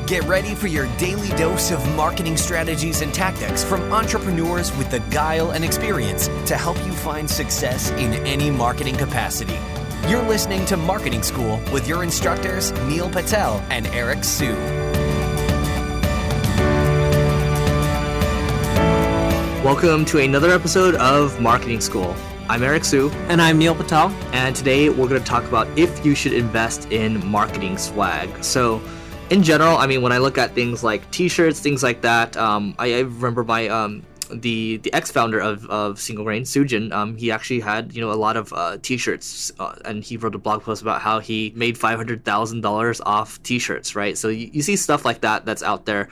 Get ready for your daily dose of marketing strategies and tactics from entrepreneurs with the guile and experience to help you find success in any marketing capacity. You're listening to Marketing School with your instructors, Neil Patel and Eric Su. Welcome to another episode of Marketing School. I'm Eric Su. And I'm Neil Patel. And today we're going to talk about if you should invest in marketing swag. So in general, I mean, when I look at things like t-shirts, things like that, I remember my the ex-founder of Single Grain, Sujan, he actually had, a lot of t-shirts, and he wrote a blog post about how he made $500,000 off t-shirts, right? So you see stuff like that that's out there.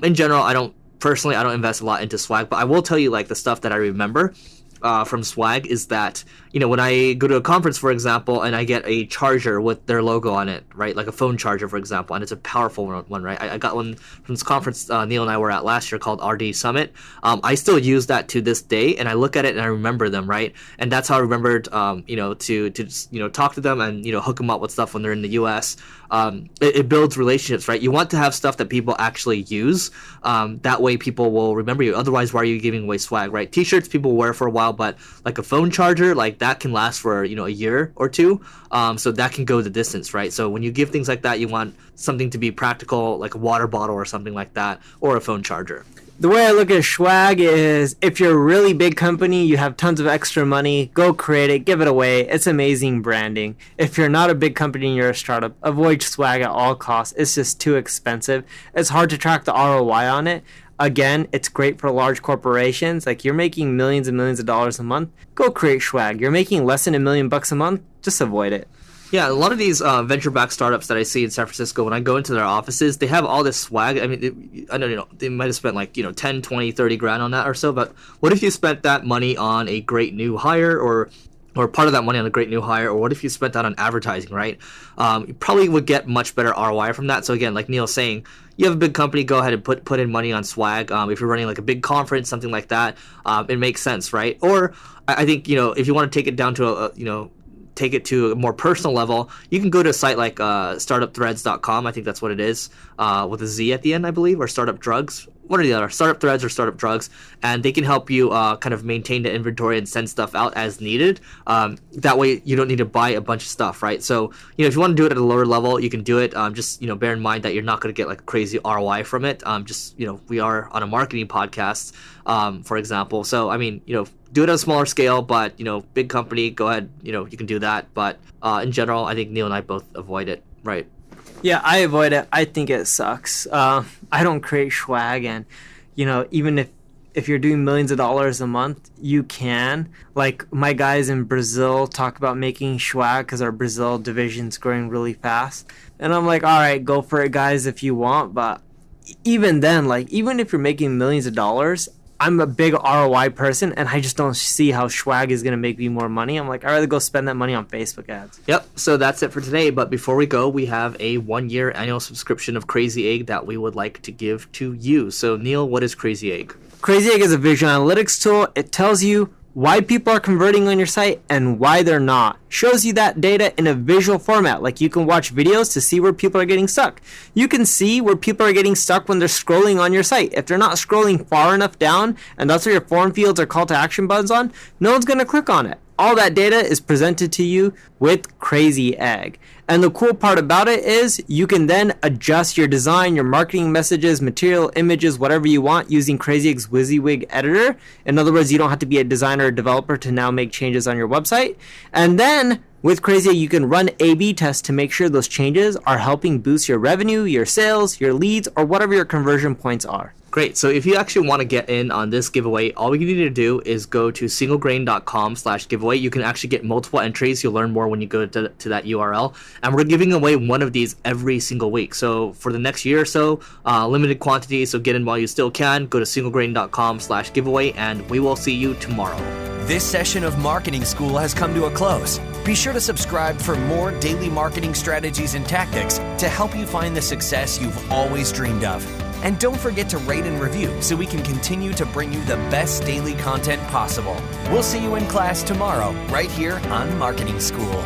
In general, I don't invest a lot into swag, but I will tell you, like, the stuff that I remember from swag is that, when I go to a conference, for example, and I get a charger with their logo on it, right? Like a phone charger, for example, and it's a powerful one, right? I got one from this conference Neil and I were at last year called RD Summit. I still use that to this day, and I look at it and I remember them, right? And that's how I remembered, to just, talk to them and, hook them up with stuff when they're in the US. It builds relationships, right? You want to have stuff that people actually use. That way people will remember you. Otherwise, why are you giving away swag, right? T-shirts people wear for a while, but like a phone charger, like that can last for, a year or two. So that can go the distance, right? So when you give things like that, you want something to be practical, like a water bottle or something like that, or a phone charger. The way I look at swag is if you're a really big company, you have tons of extra money, go create it, give it away. It's amazing branding. If you're not a big company and you're a startup, avoid swag at all costs. It's just too expensive. It's hard to track the ROI on it. Again, it's great for large corporations. Like, you're making millions and millions of dollars a month, go create swag. You're making less than $1 million a month, just avoid it. Yeah, a lot of these venture-backed startups that I see in San Francisco, when I go into their offices, they have all this swag. I mean, I don't know, they might have spent like, 10, 20, 30 grand on that or so, but what if you spent that money on a great new hire or part of that money on a great new hire, or what if you spent that on advertising, right? You probably would get much better ROI from that. So again, like Neil's saying, you have a big company, go ahead and put in money on swag. If you're running like a big conference, something like that, it makes sense, right? Or I think, if you want to take it down to take it to a more personal level, you can go to a site like startupdrugz.com. I think that's what it is, with a Z at the end, I believe, or Startup Drugz. One or the other, Startup Threads or Startup Drugz, and they can help you kind of maintain the inventory and send stuff out as needed. That way, you don't need to buy a bunch of stuff, right? So, if you want to do it at a lower level, you can do it. Just, bear in mind that you're not going to get like crazy ROI from it. We are on a marketing podcast, for example. So, I mean, do it on a smaller scale, but, big company, go ahead, you can do that. But in general, I think Neil and I both avoid it, right? Yeah, I avoid it. I think it sucks. I don't create swag, and even if you're doing millions of dollars a month, you can. Like, my guys in Brazil talk about making swag because our Brazil division's growing really fast, and I'm like, all right, go for it, guys, if you want. But even then, like, even if you're making millions of dollars, I'm a big ROI person, and I just don't see how swag is going to make me more money. I'm like, I'd rather go spend that money on Facebook ads. Yep, so that's it for today. But before we go, we have a 1-year annual subscription of Crazy Egg that we would like to give to you. So, Neil, what is Crazy Egg? Crazy Egg is a visual analytics tool. It tells you why people are converting on your site and why they're not. Shows you that data in a visual format. Like, you can watch videos to see where people are getting stuck. You can see where people are getting stuck when they're scrolling on your site. If they're not scrolling far enough down, and that's where your form fields or call to action buttons on, no one's going to click on it. All that data is presented to you with Crazy Egg. And the cool part about it is you can then adjust your design, your marketing messages, material, images, whatever you want using Crazy Egg's WYSIWYG editor. In other words, you don't have to be a designer or developer to now make changes on your website. And then with Crazy Egg, you can run A/B tests to make sure those changes are helping boost your revenue, your sales, your leads, or whatever your conversion points are. Great. So if you actually want to get in on this giveaway, all you need to do is go to singlegrain.com/giveaway. You can actually get multiple entries. You'll learn more when you go to that URL. And we're giving away one of these every single week. So for the next year or so, limited quantity. So get in while you still can. Go to singlegrain.com/giveaway, and we will see you tomorrow. This session of Marketing School has come to a close. Be sure to subscribe for more daily marketing strategies and tactics to help you find the success you've always dreamed of. And don't forget to rate and review so we can continue to bring you the best daily content possible. We'll see you in class tomorrow, right here on Marketing School.